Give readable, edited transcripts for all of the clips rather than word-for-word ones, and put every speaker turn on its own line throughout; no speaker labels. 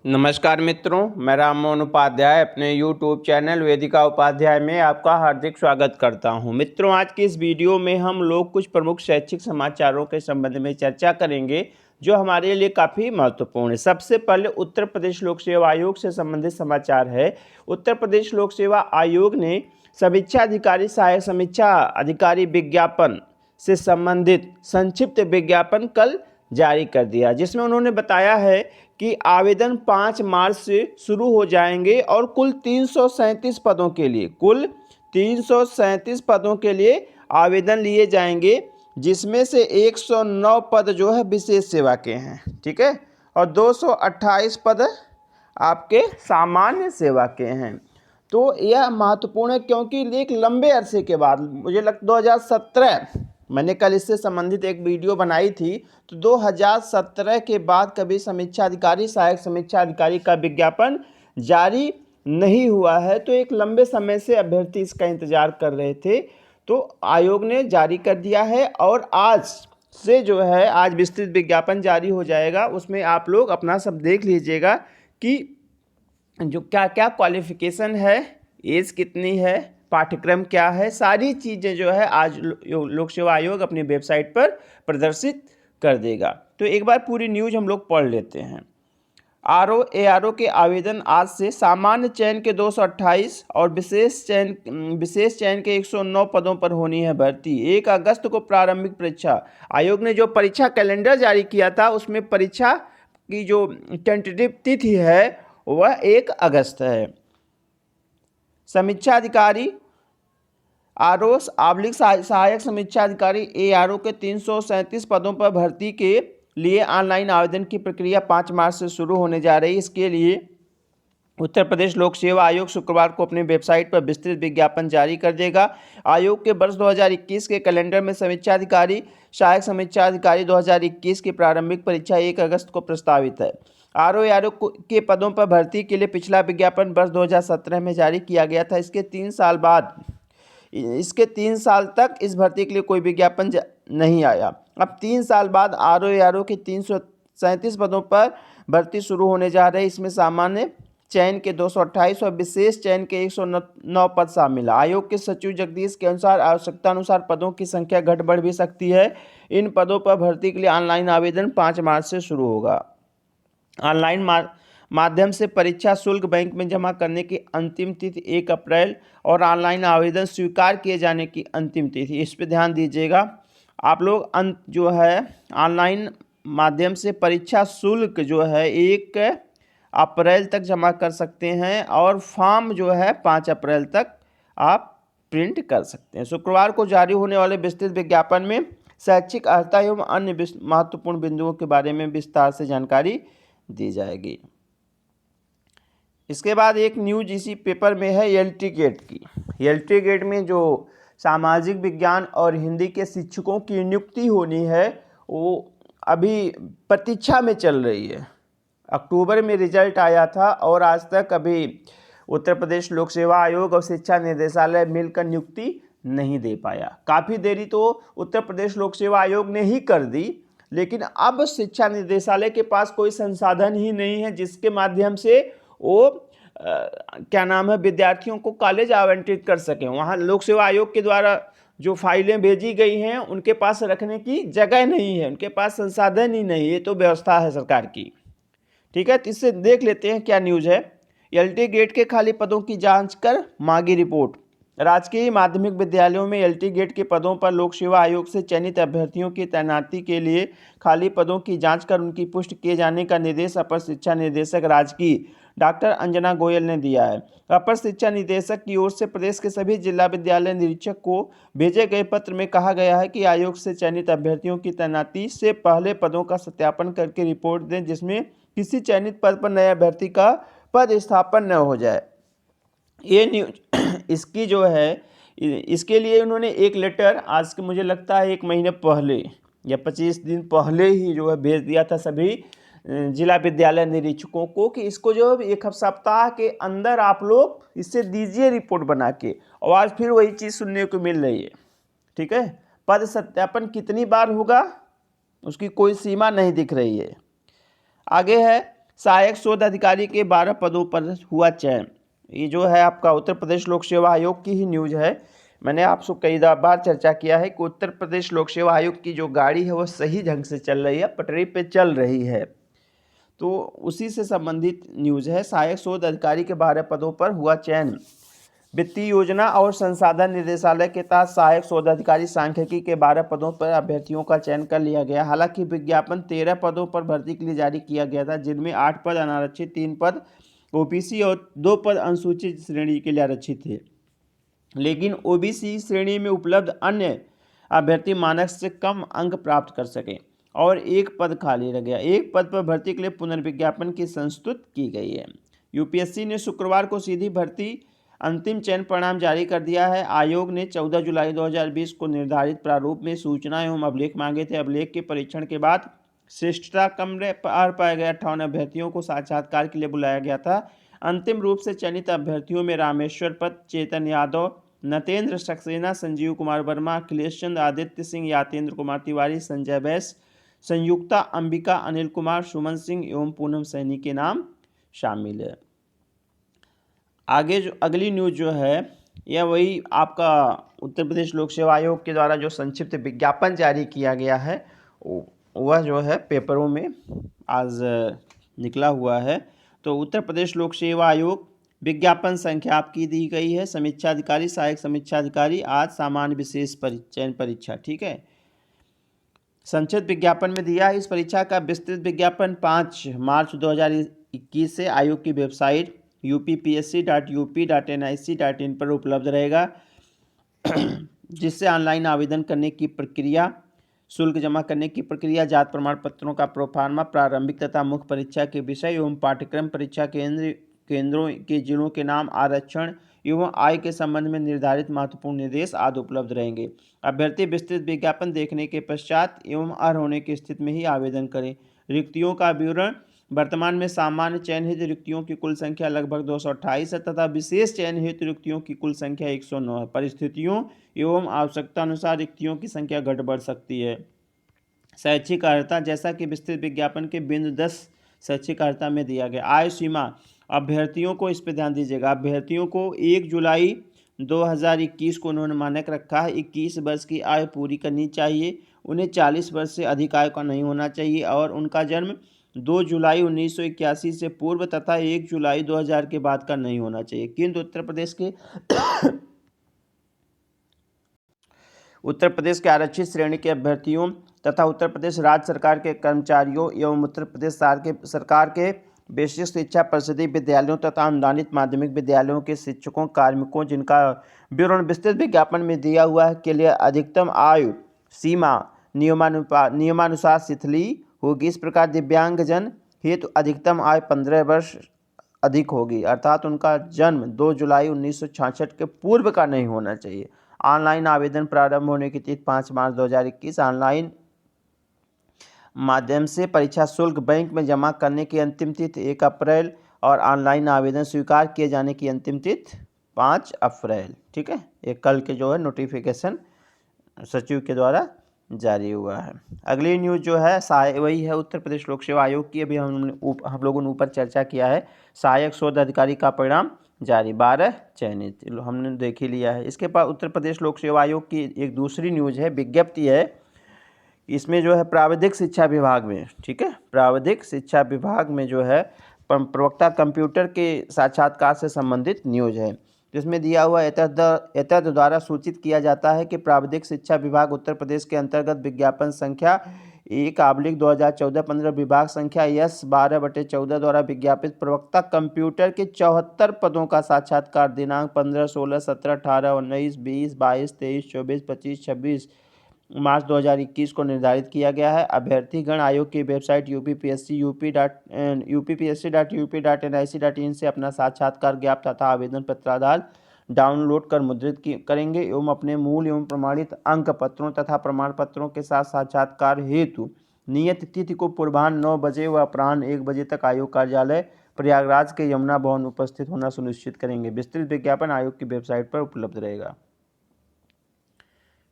नमस्कार मित्रों, मैं राममोहन उपाध्याय अपने YouTube चैनल वेदिका उपाध्याय में आपका हार्दिक स्वागत करता हूं। मित्रों, आज की इस वीडियो में हम लोग कुछ प्रमुख शैक्षिक समाचारों के संबंध में चर्चा करेंगे जो हमारे लिए काफ़ी महत्वपूर्ण है। सबसे पहले उत्तर प्रदेश लोक सेवा आयोग से संबंधित समाचार है। उत्तर प्रदेश लोक सेवा आयोग ने समीक्षा अधिकारी, सहायक समीक्षा अधिकारी विज्ञापन से संबंधित संक्षिप्त विज्ञापन कल जारी कर दिया, जिसमें उन्होंने बताया है कि आवेदन 5 मार्च से शुरू हो जाएंगे और कुल 337 पदों के लिए आवेदन लिए जाएंगे, जिसमें से 109 पद जो है विशेष सेवा के हैं, ठीक है, और 228 पद आपके सामान्य सेवा के हैं। तो यह महत्वपूर्ण है क्योंकि एक लंबे अरसे के बाद, मुझे लगता 2017, मैंने कल इससे संबंधित एक वीडियो बनाई थी, तो 2017 के बाद कभी समीक्षा अधिकारी, सहायक समीक्षा अधिकारी का विज्ञापन जारी नहीं हुआ है। तो एक लंबे समय से अभ्यर्थी इसका इंतजार कर रहे थे, तो आयोग ने जारी कर दिया है और आज से जो है, आज विस्तृत विज्ञापन जारी हो जाएगा। उसमें आप लोग अपना सब देख लीजिएगा कि जो क्या क्या क्वालिफिकेशन है, एज कितनी है, पाठ्यक्रम क्या है, सारी चीज़ें जो है आज लोक सेवा आयोग अपनी वेबसाइट पर प्रदर्शित कर देगा। तो एक बार पूरी न्यूज़ हम लोग पढ़ लेते हैं। ARO के आवेदन आज से सामान्य चयन के 228 और विशेष चयन के 109 पदों पर होनी है भर्ती। 1 अगस्त को प्रारंभिक परीक्षा। आयोग ने जो परीक्षा कैलेंडर जारी किया था उसमें परीक्षा की जो टेंटेटिव तिथि है वह 1 अगस्त है। समीक्षा अधिकारी सहायक समीक्षा अधिकारी ARO के 337 पदों पर भर्ती के लिए ऑनलाइन आवेदन की प्रक्रिया 5 मार्च से शुरू होने जा रही है। इसके लिए उत्तर प्रदेश लोक सेवा आयोग शुक्रवार को अपनी वेबसाइट पर विस्तृत विज्ञापन जारी कर देगा। आयोग के वर्ष 2021 के कैलेंडर में समीक्षा अधिकारी, सहायक समीक्षा अधिकारी 2021 की प्रारंभिक परीक्षा 1 अगस्त को प्रस्तावित है। ARO के पदों पर भर्ती के लिए पिछला विज्ञापन वर्ष 2017 में जारी किया गया था। इसके 3 साल तक इस भर्ती के लिए कोई विज्ञापन नहीं आया। अब 3 साल बाद ARO के 337 पदों पर भर्ती शुरू होने जा रही है। इसमें सामान्य चयन के 228 और विशेष चयन के 109 पद शामिल है। आयोग के सचिव जगदीश के अनुसार आवश्यकता अनुसार पदों की संख्या घट बढ़ भी सकती है। इन पदों पर भर्ती के लिए ऑनलाइन आवेदन 5 मार्च से शुरू होगा। ऑनलाइन माध्यम से परीक्षा शुल्क बैंक में जमा करने की अंतिम तिथि 1 अप्रैल और ऑनलाइन आवेदन स्वीकार किए जाने की अंतिम तिथि, इस पर ध्यान दीजिएगा। आप लोग जो है ऑनलाइन माध्यम से परीक्षा शुल्क जो है 1 अप्रैल तक जमा कर सकते हैं और फॉर्म जो है 5 अप्रैल तक आप प्रिंट कर सकते हैं। शुक्रवार को जारी होने वाले विस्तृत विज्ञापन में शैक्षिक अर्हता एवं अन्य महत्वपूर्ण बिंदुओं के बारे में विस्तार से जानकारी दी जाएगी। इसके बाद एक न्यूज इसी पेपर में है LT गेट की। LT गेट में जो सामाजिक विज्ञान और हिंदी के शिक्षकों की नियुक्ति होनी है वो अभी प्रतीक्षा में चल रही है। अक्टूबर में रिजल्ट आया था और आज तक अभी उत्तर प्रदेश लोक सेवा आयोग और शिक्षा निदेशालय मिलकर नियुक्ति नहीं दे पाया। काफ़ी देरी तो उत्तर प्रदेश लोक सेवा आयोग ने ही कर दी, लेकिन अब शिक्षा निदेशालय के पास कोई संसाधन ही नहीं है जिसके माध्यम से वो विद्यार्थियों को कॉलेज आवंटित कर सकें। वहाँ लोक सेवा आयोग के द्वारा जो फाइलें भेजी गई हैं उनके पास रखने की जगह नहीं है, उनके पास संसाधन ही नहीं। ये तो व्यवस्था है सरकार की, ठीक है। तो इससे देख लेते हैं क्या न्यूज़ है। LT गेट के खाली पदों की जांच कर मांगी रिपोर्ट। राजकीय माध्यमिक विद्यालयों में LT गेट के पदों पर लोक सेवा आयोग से चयनित अभ्यर्थियों की तैनाती के लिए खाली पदों की जांच कर उनकी पुष्टि किए जाने का निर्देश अपर शिक्षा निदेशक राजकीय डॉक्टर अंजना गोयल ने दिया है। अपर शिक्षा निदेशक की ओर से प्रदेश के सभी जिला विद्यालय निरीक्षक को भेजे गए पत्र में कहा गया है कि आयोग से चयनित अभ्यर्थियों की तैनाती से पहले पदों का सत्यापन करके रिपोर्ट दें, जिसमें किसी चयनित पद पर नए अभ्यर्थी का पद स्थापन न हो जाए। ये न्यूज इसकी जो है, इसके लिए उन्होंने एक लेटर आज के मुझे लगता है 1 महीने पहले या 25 दिन पहले ही जो है भेज दिया था सभी जिला विद्यालय निरीक्षकों को कि इसको जो 1 सप्ताह के अंदर आप लोग इससे दीजिए रिपोर्ट बना के। और आज फिर वही चीज़ सुनने को मिल रही है, ठीक है। पद सत्यापन कितनी बार होगा उसकी कोई सीमा नहीं दिख रही है। आगे है सहायक शोध अधिकारी के 12 पदों पर हुआ चयन। ये जो है आपका उत्तर प्रदेश लोक सेवा आयोग की ही न्यूज है। मैंने आपसे कई बार चर्चा किया है कि उत्तर प्रदेश लोक सेवा आयोग की जो गाड़ी है वो सही ढंग से चल रही है, पटरी पे चल रही है, तो उसी से संबंधित न्यूज है। सहायक शोध अधिकारी के 12 पदों पर हुआ चयन। वित्तीय योजना और संसाधन निदेशालय के तहत सहायक शोध अधिकारी सांख्यिकी के 12 पदों पर अभ्यर्थियों का चयन कर लिया गया। हालांकि विज्ञापन 13 पदों पर भर्ती के लिए जारी किया गया था, जिनमें 8 पद अनारक्षित, 3 पद ओबीसी और 2 पद अनुसूचित श्रेणी के लिए आरक्षित थे। लेकिन ओबीसी श्रेणी में उपलब्ध अन्य अभ्यर्थी मानक से कम अंक प्राप्त कर सके और 1 पद खाली रह गया। 1 पद पर भर्ती के लिए पुनर्विज्ञापन की संस्तुत की गई है। यूपीएससी ने शुक्रवार को सीधी भर्ती अंतिम चयन परिणाम जारी कर दिया है। आयोग ने 14 जुलाई 2020 को निर्धारित प्रारूप में सूचना एवं अभिलेख मांगे थे। अभिलेख के परीक्षण के बाद श्रेष्ठता कम पार पाए गए 58 अभ्यर्थियों को साक्षात्कार के लिए बुलाया गया था। अंतिम रूप से चयनित अभ्यर्थियों में रामेश्वर पत, चेतन यादव, नतेंद्र सक्सेना, संजीव कुमार वर्मा, अखिलेश चंद्र, आदित्य सिंह, यातेंद्र कुमार तिवारी, संजय बैस, संयुक्ता अंबिका, अनिल कुमार, सुमन सिंह एवं पूनम सैनी के नाम शामिल है। आगे जो अगली न्यूज जो है यह वही आपका उत्तर प्रदेश लोक सेवा आयोग के द्वारा जो संक्षिप्त विज्ञापन जारी किया गया है वह जो है पेपरों में आज निकला हुआ है। तो उत्तर प्रदेश लोक सेवा आयोग विज्ञापन संख्या आपकी दी गई है। समीक्षा अधिकारी, सहायक समीक्षा अधिकारी, आज सामान्य विशेष चयन परीक्षा, ठीक है। संक्षिप्त विज्ञापन में दिया है। इस परीक्षा का विस्तृत विज्ञापन 5 मार्च 2021 से आयोग की वेबसाइट uppsc.up.nic.in पर उपलब्ध रहेगा, जिससे ऑनलाइन आवेदन करने की प्रक्रिया, शुल्क जमा करने की प्रक्रिया, जात प्रमाण पत्रों का प्रोफार्मा, प्रारंभिक तथा मुख्य परीक्षा के विषय एवं पाठ्यक्रम, परीक्षा केंद्रों के जिलों के नाम, आरक्षण एवं आय के संबंध में निर्धारित महत्वपूर्ण निर्देश आदि उपलब्ध रहेंगे। अभ्यर्थी विस्तृत विज्ञापन देखने के पश्चात एवं अर्ह होने की स्थिति में ही आवेदन करें। रिक्तियों का विवरण। वर्तमान में सामान्य चयन हेतु रिक्तियों की कुल संख्या लगभग 228 है तथा विशेष चयन हेतु रिक्तियों की कुल संख्या 109 है। परिस्थितियों एवं आवश्यकता अनुसार रिक्तियों की संख्या घट बढ़ सकती है। शैक्षिक अर्हता, जैसा कि विस्तृत विज्ञापन के बिंदु 10 शैक्षिक अर्हता में दिया गया। आयु सीमा, अभ्यर्थियों को इस पर ध्यान दीजिएगा, अभ्यर्थियों को 1 जुलाई 2021 को उन्होंने मानक रखा है 21 वर्ष की आयु पूरी करनी चाहिए। उन्हें 40 वर्ष से अधिक आयु का नहीं होना चाहिए और उनका जन्म 2 जुलाई 1981 से पूर्व तथा 1 जुलाई 2000 के बाद का नहीं होना चाहिए। किंतु उत्तर प्रदेश के आरक्षित श्रेणी के अभ्यर्थियों तथा उत्तर प्रदेश राज्य सरकार के कर्मचारियों एवं उत्तर प्रदेश सरकार के बेसिक शिक्षा परिषदीय विद्यालयों तथा अनुदानित माध्यमिक विद्यालयों के शिक्षकों, कार्मिकों, जिनका विवरण विस्तृत विज्ञापन में दिया हुआ है, के लिए अधिकतम आयु सीमा नियमानुसार शिथिल होगी। इस प्रकार दिव्यांगजन हेतु अधिकतम आयु 15 वर्ष अधिक होगी, अर्थात उनका जन्म 2 जुलाई 1966 के पूर्व का नहीं होना चाहिए। ऑनलाइन आवेदन प्रारंभ होने की तिथि 5 मार्च 2021। ऑनलाइन माध्यम से परीक्षा शुल्क बैंक में जमा करने की अंतिम तिथि 1 अप्रैल और ऑनलाइन आवेदन स्वीकार किए जाने की अंतिम तिथि 5 अप्रैल, ठीक है। ये कल के जो है नोटिफिकेशन सचिव के द्वारा जारी हुआ है। अगली न्यूज़ जो है वही है उत्तर प्रदेश लोक सेवा आयोग की। अभी हम लोगों ने ऊपर चर्चा किया है। सहायक शोध अधिकारी का परिणाम जारी, 12 चयनित हमने देख ही लिया है। इसके बाद उत्तर प्रदेश लोक सेवा आयोग की एक दूसरी न्यूज़ है, विज्ञप्ति है। इसमें जो है प्राविधिक शिक्षा विभाग में, ठीक है, प्राविधिक शिक्षा विभाग में जो है प्रवक्ता कंप्यूटर के साक्षात्कार से संबंधित न्यूज़ है, जिसमें दिया हुआ एतद द्वारा सूचित किया जाता है कि प्राविधिक शिक्षा विभाग उत्तर प्रदेश के अंतर्गत विज्ञापन संख्या 1/2014-15 विभाग संख्या S12/14 द्वारा विज्ञापित प्रवक्ता कंप्यूटर के 74 पदों का साक्षात्कार दिनांक 15, 16, 17, 18, 19, 20, 22, 23, 24, 25, 26 मार्च 2021 को निर्धारित किया गया है। अभ्यर्थीगण आयोग की वेबसाइट uppsc.up.nic.in से अपना साक्षात्कार ज्ञापन तथा आवेदन पत्राधार डाउनलोड कर मुद्रित करेंगे एवं अपने मूल एवं प्रमाणित अंक पत्रों तथा प्रमाण पत्रों के साथ साक्षात्कार हेतु नियत तिथि को पूर्वाह्न 9 बजे व अपराह्न 1 बजे तक आयोग कार्यालय प्रयागराज के यमुना भवन उपस्थित होना सुनिश्चित करेंगे। विस्तृत विज्ञापन आयोग की वेबसाइट पर उपलब्ध रहेगा,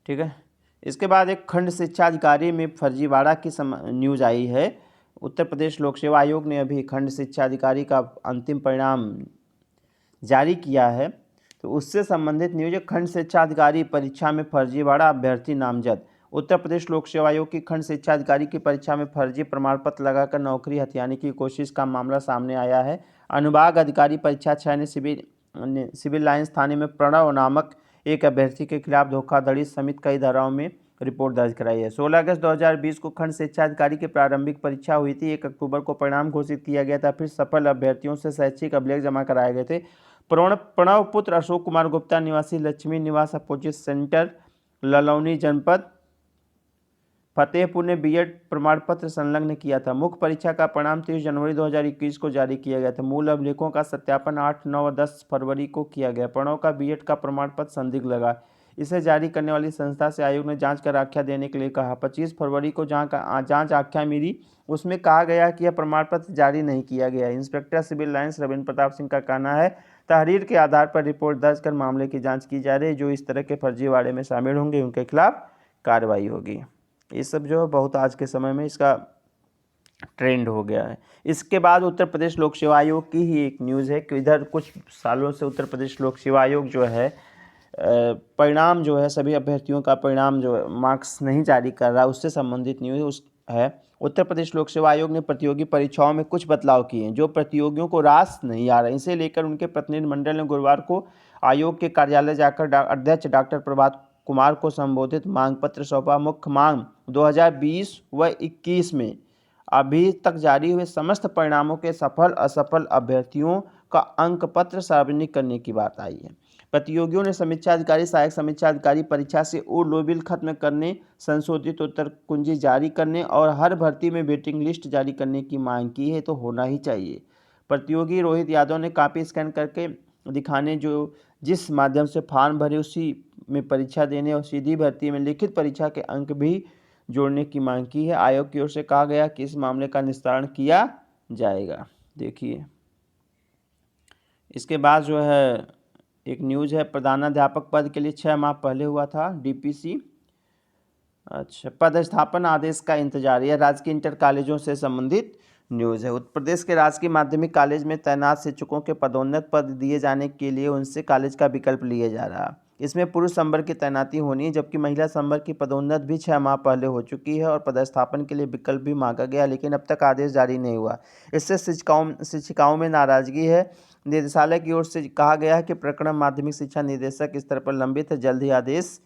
ठीक है। इसके बाद एक खंड शिक्षा अधिकारी में फर्जीवाड़ा की न्यूज़ आई है। उत्तर प्रदेश लोक सेवा आयोग ने अभी खंड शिक्षा अधिकारी का अंतिम परिणाम जारी किया है, तो उससे संबंधित न्यूज है। खंड शिक्षा अधिकारी परीक्षा में फर्जीवाड़ा, अभ्यर्थी नामजद। उत्तर प्रदेश लोक सेवा आयोग की खंड शिक्षा अधिकारी की परीक्षा में फर्जी प्रमाण पत्र लगाकर नौकरी हथियाने की कोशिश का मामला सामने आया है। अनुभाग अधिकारी परीक्षा 6 ने सिविल लाइंस थाने में प्रणव नामक एक अभ्यर्थी के खिलाफ धोखाधड़ी समेत कई धाराओं में रिपोर्ट दर्ज कराई है। 16 अगस्त 2020 को खंड शिक्षा अधिकारी की प्रारंभिक परीक्षा हुई थी। 1 अक्टूबर को परिणाम घोषित किया गया था। फिर सफल अभ्यर्थियों से शैक्षिक अभिलेख जमा कराए गए थे। प्रणव पुत्र अशोक कुमार गुप्ता निवासी लक्ष्मी निवास अपोजिट सेंटर, ललौनी जनपद फतेहपुर ने बीएड प्रमाण पत्र संलग्न किया था। मुख्य परीक्षा का परिणाम 30 जनवरी 2021 को जारी किया गया था। मूल अभिलेखों का सत्यापन 8, 9 और 10 फरवरी को किया गया। प्रणव का बीएड का प्रमाण पत्र संदिग्ध लगा। इसे जारी करने वाली संस्था से आयोग ने जांच कर आख्या देने के लिए कहा। 25 फरवरी को जांच आख्या मिली, उसमें कहा गया कि यह प्रमाण पत्र जारी नहीं किया गया। Inspector civil lines Ravindra Pratap Singh का कहना है, तहरीर के आधार पर रिपोर्ट दर्ज कर मामले की जांच की जा रही है। जो इस तरह के फर्जीवाड़े में शामिल होंगे उनके खिलाफ कार्रवाई होगी। ये सब जो है बहुत आज के समय में इसका ट्रेंड हो गया है। इसके बाद उत्तर प्रदेश लोक सेवा आयोग की ही एक न्यूज़ है कि इधर कुछ सालों से उत्तर प्रदेश लोक सेवा आयोग जो है परिणाम जो है, सभी अभ्यर्थियों का परिणाम जो है मार्क्स नहीं जारी कर रहा, उससे संबंधित न्यूज़ है। उत्तर प्रदेश लोक सेवा आयोग ने प्रतियोगी परीक्षाओं में कुछ बदलाव किए हैं जो प्रतियोगियों को रास नहीं आ रहा। इसे लेकर उनके प्रतिनिधिमंडल ने गुरुवार को आयोग के कार्यालय जाकर अध्यक्ष डॉक्टर प्रभात कुमार को संबोधित मांग पत्र सौंपा। मुख्य मांग 2020 व 21 में अभी तक जारी हुए समस्त परिणामों के सफल असफल अभ्यर्थियों का अंक पत्र सार्वजनिक करने की बात आई है। प्रतियोगियों ने समीक्षा अधिकारी, सहायक समीक्षा अधिकारी परीक्षा से लोबिल खत्म करने, संशोधित उत्तर कुंजी जारी करने और हर भर्ती में वेटिंग लिस्ट जारी करने की मांग की है। तो होना ही चाहिए। प्रतियोगी रोहित यादव ने कॉपी स्कैन करके दिखाने जिस माध्यम से फॉर्म भरे उसी में परीक्षा देने और सीधी भर्ती में लिखित परीक्षा के अंक भी जोड़ने की मांग की है। आयोग की ओर से कहा गया कि इस मामले का निस्तारण किया जाएगा। देखिए, इसके बाद जो है एक न्यूज़ है, प्रधानाध्यापक पद के लिए 6 माह पहले हुआ था डीपीसी। अच्छा, पदस्थापन आदेश का इंतजार। यह राजकीय इंटर कॉलेजों से संबंधित न्यूज़ है। उत्तर प्रदेश के राजकीय माध्यमिक कॉलेज में तैनात शिक्षकों के पदोन्नत पद दिए जाने के लिए उनसे कॉलेज का विकल्प लिया जा रहा। इसमें पुरुष संवर्ग की तैनाती होनी है, जबकि महिला संवर्ग की पदोन्नत भी 6 माह पहले हो चुकी है और पदस्थापन के लिए विकल्प भी मांगा गया, लेकिन अब तक आदेश जारी नहीं हुआ। इससे शिक्षिकाओं में नाराजगी है। निदेशालय की ओर से कहा गया है कि प्रकरण माध्यमिक शिक्षा निदेशक स्तर पर लंबित है, जल्द ही आदेश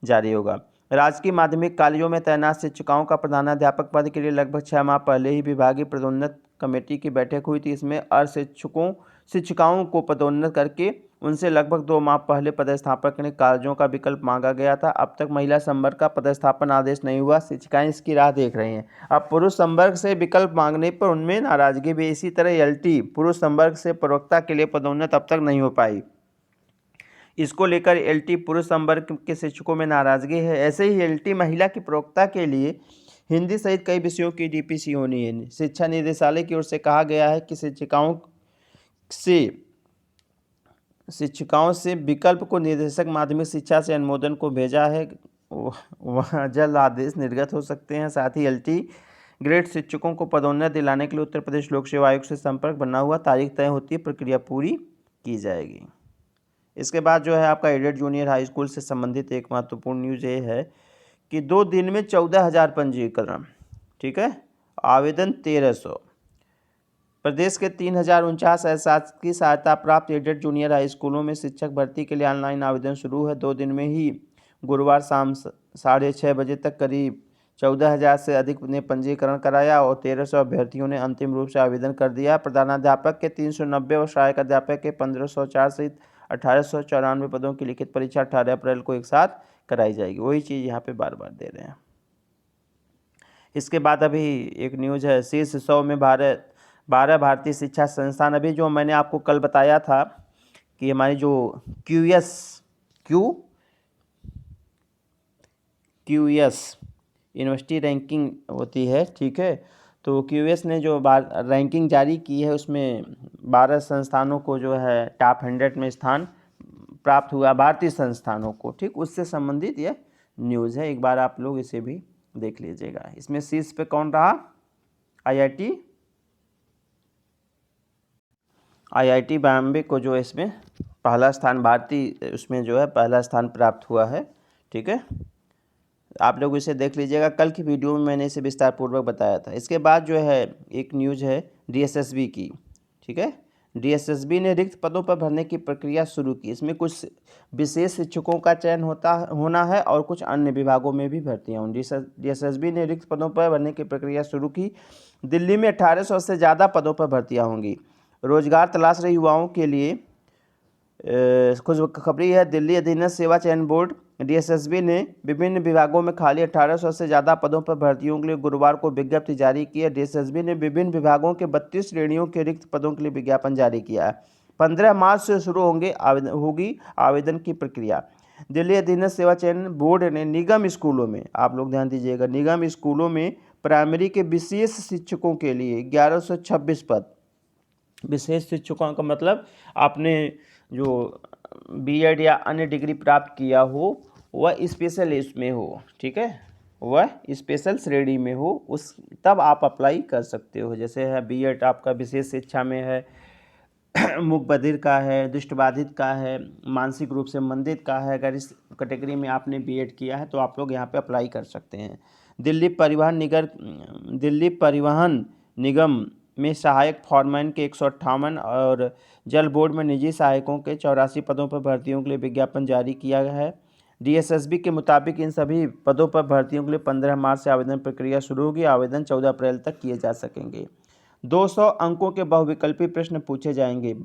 जारी होगा। राजकीय माध्यमिक कॉलेजों में तैनात शिक्षिकाओं का प्रधानाध्यापक पद के लिए लगभग 6 माह पहले ही विभागीय पदोन्नत कमेटी की बैठक हुई थी। इसमें शिक्षिकाओं को पदोन्नत करके उनसे लगभग 2 माह पहले पदस्थापन के कॉलेजों का विकल्प मांगा गया था। अब तक महिला संवर्ग का पदस्थापन आदेश नहीं हुआ। शिक्षिकाएं इसकी राह देख रही हैं। अब पुरुष संवर्ग से विकल्प मांगने पर उनमें नाराजगी भी। इसी तरह एलटी पुरुष संवर्ग से प्रवक्ता के लिए पदोन्नत अब तक नहीं हो पाई। इसको लेकर एलटी पुरुष संवर्ग के शिक्षकों में नाराजगी है। ऐसे ही एलटी महिला की प्रवक्ता के लिए हिंदी सहित कई विषयों की डीपीसी होनी है। शिक्षा निदेशालय की ओर से कहा गया है कि शिक्षिकाओं से विकल्प को निदेशक माध्यमिक शिक्षा से अनुमोदन को भेजा है, वहाँ जल्द आदेश निर्गत हो सकते हैं। साथ ही एलटी ग्रेड शिक्षकों को पदोन्नत दिलाने के लिए उत्तर प्रदेश लोक सेवा आयोग से संपर्क बना हुआ, तारीख तय होती है, प्रक्रिया पूरी की जाएगी। इसके बाद जो है आपका एडेड जूनियर हाई स्कूल से संबंधित एक महत्वपूर्ण न्यूज़ ये है कि 2 दिन में 14,000 पंजीकरण। ठीक है, आवेदन 1,300। प्रदेश के 3,049 एहसास की सहायता प्राप्त एडेड जूनियर हाई स्कूलों में शिक्षक भर्ती के लिए ऑनलाइन आवेदन शुरू है। 2 दिन में ही गुरुवार शाम 6:30 बजे तक करीब 14,000 से अधिक ने पंजीकरण कराया और 1,300 अभ्यर्थियों ने अंतिम रूप से आवेदन कर दिया। प्रधानाध्यापक के 390 और सहायक अध्यापक के 1,504 सहित 1,894 पदों की लिखित परीक्षा 18 अप्रैल को एक साथ कराई जाएगी। वही चीज़ यहाँ पे बार बार दे रहे हैं। इसके बाद अभी एक न्यूज़ है, शीर्ष 100 में 12 भारतीय शिक्षा संस्थान। अभी जो मैंने आपको कल बताया था कि हमारी जो QS यूनिवर्सिटी रैंकिंग होती है, ठीक है, तो QS ने जो रैंकिंग जारी की है उसमें 12 संस्थानों को जो है टॉप 100 में स्थान प्राप्त हुआ, भारतीय संस्थानों को। ठीक, उससे संबंधित यह न्यूज़ है। एक बार आप लोग इसे भी देख लीजिएगा। इसमें शीर्ष पे कौन रहा? IIT बॉम्बे को जो है इसमें पहला स्थान, भारतीय उसमें जो है पहला स्थान प्राप्त हुआ है। ठीक है, आप लोग इसे देख लीजिएगा, कल की वीडियो में मैंने इसे विस्तार पूर्वक बताया था। इसके बाद जो है एक न्यूज़ है DSSB की। ठीक है, DSSB ने रिक्त पदों पर भरने की प्रक्रिया शुरू की। इसमें कुछ विशेष शिक्षकों का चयन होना है और कुछ अन्य विभागों में भी भर्तियाँ होंगी। DSSB ने रिक्त पदों पर भरने की प्रक्रिया शुरू की। दिल्ली में 1800 से ज़्यादा पदों पर भर्तियाँ होंगी। रोजगार तलाश रहे युवाओं के लिए खुशखबरी है। दिल्ली अधीनस्थ सेवा चयन बोर्ड DSSB ने विभिन्न विभागों में खाली 1800 से ज़्यादा पदों पर भर्तियों के लिए गुरुवार को विज्ञप्ति जारी की है। DSSB ने विभिन्न विभागों के 32 श्रेणियों के रिक्त पदों के लिए विज्ञापन जारी किया है। 15 मार्च से शुरू होगी आवेदन की प्रक्रिया। दिल्ली अधीनस्थ सेवा चयन बोर्ड ने निगम स्कूलों में, आप लोग ध्यान दीजिएगा, निगम स्कूलों में प्राइमरी के विशेष शिक्षकों के लिए 1126 पद। विशेष शिक्षकों का मतलब आपने जो B.Ed या अन्य डिग्री प्राप्त किया हो, वह स्पेशल इसमें हो। ठीक है, वह स्पेशल श्रेणी में हो, उस तब आप अप्लाई कर सकते हो। जैसे है B.Ed आपका विशेष शिक्षा में है, मूक बधिर का है, दृष्टिबाधित का है, मानसिक रूप से मंदित का है। अगर इस कैटेगरी में आपने B.Ed किया है तो आप लोग यहाँ पे अप्लाई कर सकते हैं। दिल्ली परिवहन निगम में सहायक फॉरमैन के 158 और जल बोर्ड में निजी सहायकों के 84 पदों पर भर्तियों के लिए विज्ञापन जारी किया गया है। DSSB के मुताबिक इन सभी पदों पर भर्तियों के लिए 15 मार्च से आवेदन प्रक्रिया शुरू होगी। आवेदन 14 अप्रैल तक किए जा सकेंगे। 200 अंकों के बहुविकल्पी प्रश्न पूछे जाएंगे।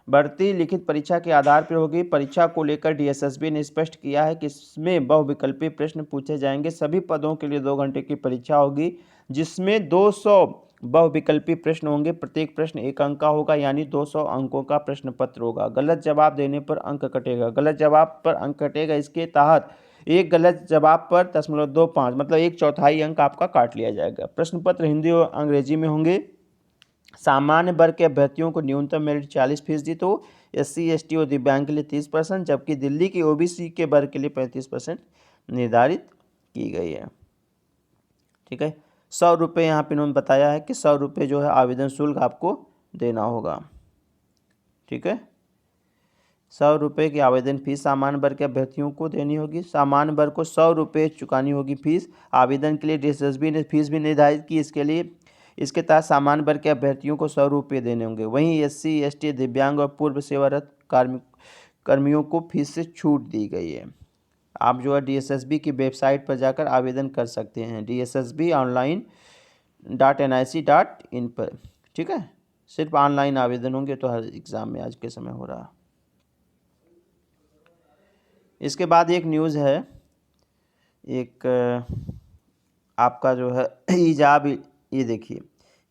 बढ़ती लिखित परीक्षा के आधार पर होगी। परीक्षा को लेकर DSSB ने स्पष्ट किया है कि इसमें बहुविकल्पी प्रश्न पूछे जाएंगे। सभी पदों के लिए 2 घंटे की परीक्षा होगी, जिसमें 200 बहुविकल्पी प्रश्न होंगे। प्रत्येक प्रश्न 1 अंक का होगा, यानी 200 अंकों का प्रश्न पत्र होगा। गलत जवाब देने पर अंक कटेगा। गलत जवाब पर अंक कटेगा, इसके तहत एक गलत जवाब पर 0.25 मतलब 1/4 अंक आपका काट लिया जाएगा। प्रश्न पत्र हिंदी और अंग्रेजी में होंगे। सामान्य वर्ग के अभ्यर्थियों को न्यूनतम मेरिट 40% तो SC ST और दिव्यांग के लिए 30%, जबकि दिल्ली की OBC के वर्ग के लिए 35% निर्धारित की गई है। ठीक है, 100 रुपये यहाँ पे इन्होंने बताया है कि 100 रुपये जो है आवेदन शुल्क आपको देना होगा। ठीक है, 100 रुपये की आवेदन फीस सामान्य वर्ग के अभ्यर्थियों को देनी होगी। सामान्य वर्ग को 100 रुपये चुकानी होगी फीस। आवेदन के लिए DSSB ने फीस भी निर्धारित की इसके तहत सामान्य वर्ग के अभ्यर्थियों को 100 रुपये देने होंगे। वहीं SC ST दिव्यांग और पूर्व सेवारत कर्मियों को फीस से छूट दी गई है। आप जो है DSSB की वेबसाइट पर जाकर आवेदन कर सकते हैं, DSSB.online.nic.in पर। ठीक है, सिर्फ ऑनलाइन आवेदन होंगे तो हर एग्ज़ाम में आज के समय हो रहा। इसके बाद एक न्यूज़ है, एक आपका जो है ईज़ ऑफ, ये देखिए,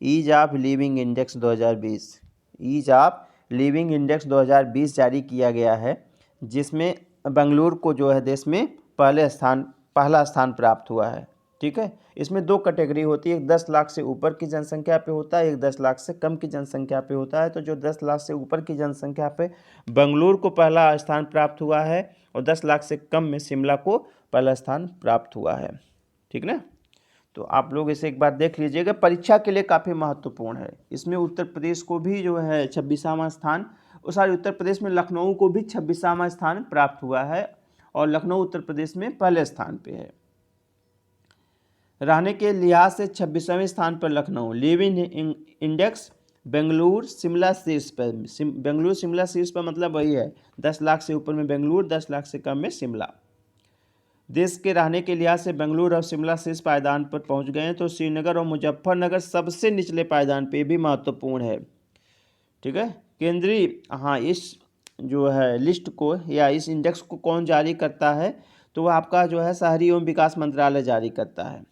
ease of living index 2020, ease of living index 2020 जारी किया गया है, जिसमें बेंगलुरु को जो है देश में पहला स्थान प्राप्त हुआ है। ठीक है, इसमें 2 कैटेगरी होती है, एक 10 लाख से ऊपर की जनसंख्या पे होता है, एक 10 लाख से कम की जनसंख्या पे होता है। तो जो 10 लाख से ऊपर की जनसंख्या पे बेंगलुरु को पहला स्थान प्राप्त हुआ है और 10 लाख से कम में शिमला को पहला स्थान प्राप्त हुआ है। ठीक ना, तो आप लोग इसे एक बार देख लीजिएगा, परीक्षा के लिए काफ़ी महत्वपूर्ण है। इसमें उत्तर प्रदेश को भी जो है 26वां स्थान, उत्तर प्रदेश में लखनऊ को भी 26वां स्थान प्राप्त हुआ है और लखनऊ उत्तर प्रदेश में पहले स्थान पे है। रहने के लिहाज से 26वें स्थान पर लखनऊ। लिविंग इंडेक्स बेंगलुरु शिमला शीर्ष पर। बेंगलुरु शिमला शीर्ष पर मतलब वही है, 10 लाख से ऊपर में बेंगलुरु, 10 लाख से कम में शिमला। देश के रहने के लिहाज से बेंगलुरु और शिमला शीर्ष पायदान पर पहुंच गए हैं, तो श्रीनगर और मुजफ्फरनगर सबसे निचले पायदान पे भी महत्वपूर्ण है। ठीक है, केंद्रीय, हाँ, इस जो है लिस्ट को या इस इंडेक्स को कौन जारी करता है, तो वह आपका जो है शहरी एवं विकास मंत्रालय जारी करता है।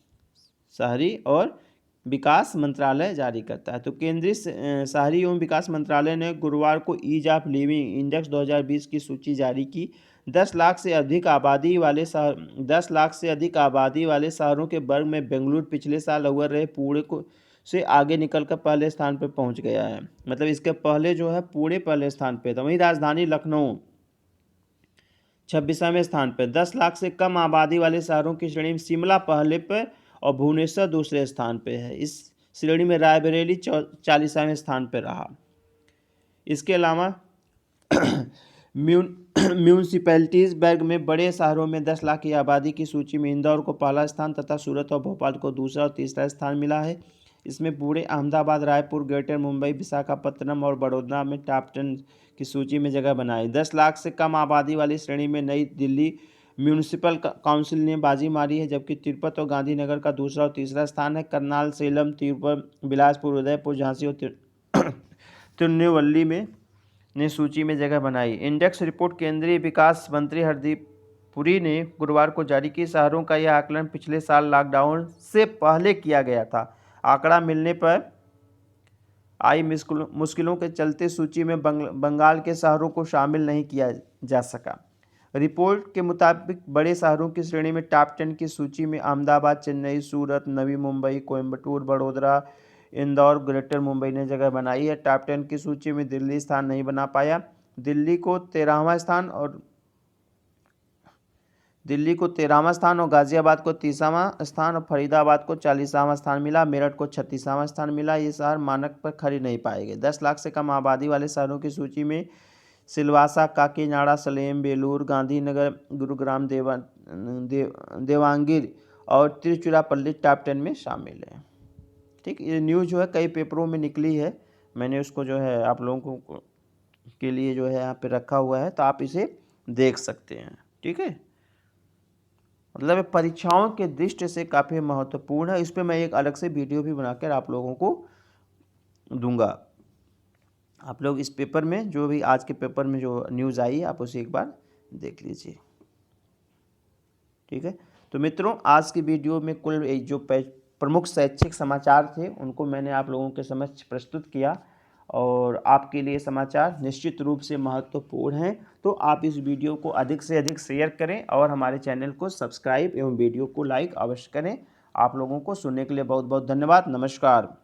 शहरी और विकास मंत्रालय जारी करता है। तो केंद्रीय शहरी एवं विकास मंत्रालय ने गुरुवार को ईज़ ऑफ लिविंग इंडेक्स 2020 की सूची जारी की। 10 लाख से अधिक आबादी वाले शहरों के वर्ग में बेंगलुरु पिछले साल अव्वल रहे पुणे को से आगे निकलकर पहले स्थान पर पहुंच गया है। मतलब इसके पहले जो है पुणे पहले स्थान पे था। वहीं राजधानी लखनऊ 26वें स्थान पर। 10 लाख से कम आबादी वाले शहरों की श्रेणी में शिमला पहले पर और भुवनेश्वर दूसरे स्थान पे है। इस श्रेणी में रायबरेली 40वें स्थान पर रहा। इसके अलावा म्यूनसिपैलिटीज़ वर्ग में बड़े शहरों में 10 लाख की आबादी की सूची में इंदौर को पहला स्थान तथा सूरत और भोपाल को दूसरा और तीसरा स्थान मिला है। इसमें पूरे अहमदाबाद, रायपुर, ग्रेटर मुंबई, विशाखापत्तनम और बड़ौदा में टॉप 10 की सूची में जगह बनाई। 10 लाख से कम आबादी वाली श्रेणी में नई दिल्ली म्यूनिसिपल काउंसिल ने बाजी मारी है, जबकि तिरुपति और गांधीनगर का दूसरा और तीसरा स्थान है। करनाल, सेलम, तिरुपति, बिलासपुर, उदयपुर, झांसी और तिरुनेलवेली में ने सूची में जगह बनाई। इंडेक्स रिपोर्ट केंद्रीय विकास मंत्री हरदीप पुरी ने गुरुवार को जारी की। शहरों का यह आकलन पिछले साल लॉकडाउन से पहले किया गया था। आंकड़ा मिलने पर आई मुश्किलों के चलते सूची में बंगाल के शहरों को शामिल नहीं किया जा सका। रिपोर्ट के मुताबिक बड़े शहरों की श्रेणी में टॉप 10 की सूची में अहमदाबाद, चेन्नई, सूरत, नवी मुंबई, कोयम्बटूर, बड़ोदरा, इंदौर, ग्रेटर मुंबई ने जगह बनाई है। टॉप 10 की सूची में दिल्ली स्थान नहीं बना पाया। दिल्ली को 13वां स्थान और गाजियाबाद को 30वां स्थान और फरीदाबाद को 40वां स्थान मिला। मेरठ को 36वां स्थान मिला। ये शहर मानक पर खड़े नहीं पाए गए। 10 लाख से कम आबादी वाले शहरों की सूची में सिलवासा, काकीनाडा, सलेम, बेलूर, गांधीनगर, गुरुग्राम, देवांगीर और तिरुचिरापल्ली टॉप 10 में शामिल है। ठीक, ये न्यूज़ जो है कई पेपरों में निकली है। मैंने उसको जो है आप लोगों को के लिए जो है यहाँ पे रखा हुआ है, तो आप इसे देख सकते हैं। ठीक है, मतलब परीक्षाओं के दृष्टि से काफ़ी महत्वपूर्ण है। इस पर मैं एक अलग से वीडियो भी बनाकर आप लोगों को दूंगा। आप लोग इस पेपर में जो भी आज के पेपर में जो न्यूज़ आई है आप उसे एक बार देख लीजिए। ठीक है, तो मित्रों आज की वीडियो में कुल जो प्रमुख शैक्षिक समाचार थे उनको मैंने आप लोगों के समक्ष प्रस्तुत किया, और आपके लिए समाचार निश्चित रूप से महत्वपूर्ण हैं। तो आप इस वीडियो को अधिक से अधिक शेयर करें और हमारे चैनल को सब्सक्राइब एवं वीडियो को लाइक अवश्य करें। आप लोगों को सुनने के लिए बहुत बहुत धन्यवाद। नमस्कार।